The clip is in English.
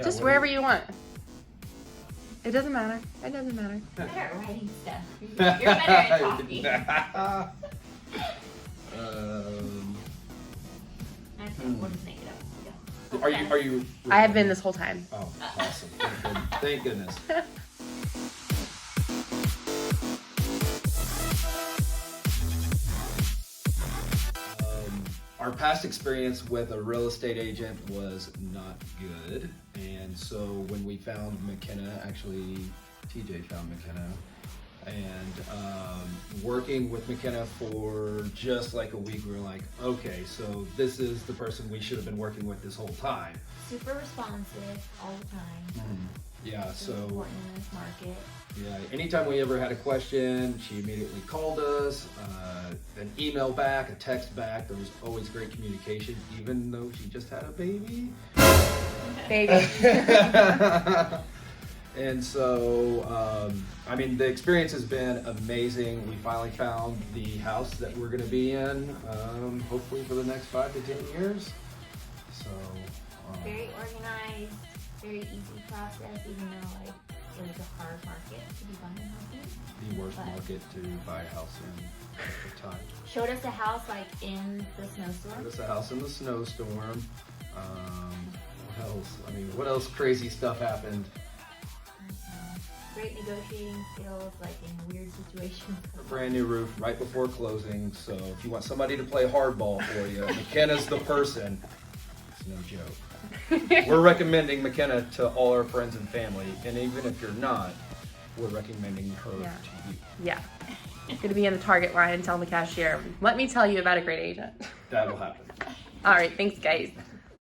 Yeah, Just what wherever do you want. It doesn't matter. It doesn't matter. You're better at writing stuff. You're better at talking. We'll just make it up. Are you? I have been this whole time. Oh, awesome! Thank goodness. Our past experience with a real estate agent was not good, and so when we found McKenna, actually TJ found McKenna, and working with McKenna for just like a week, we were like, okay, so this is the person we should have been working with this whole time. Super responsive all the time. Yeah, It's so important in this market. yeah, anytime we ever had a question, she immediately called us, an email back, a text back. There was always great communication, even though she just had a baby. Baby. And so, I mean, the experience has been amazing. We finally found the house that we're going to be in, hopefully for the next 5 to 10 years. So, Very organized, very easy process, even though like it was a hard market to be buying houses. the worst market to buy a house in at the time. Showed us a house like in the snowstorm. Showed us a house in the snowstorm. What else? I mean, what else crazy stuff happened? Great negotiating skills, like in weird situations. A brand new roof right before closing. So if you want somebody to play hardball for you, McKenna's the person. It's no joke. We're recommending McKenna to all our friends and family, and even if you're not, we're recommending her to you. Yeah. Gonna be in the Target line and tell the cashier, let me tell you about a great agent. That'll happen. All right, thanks guys.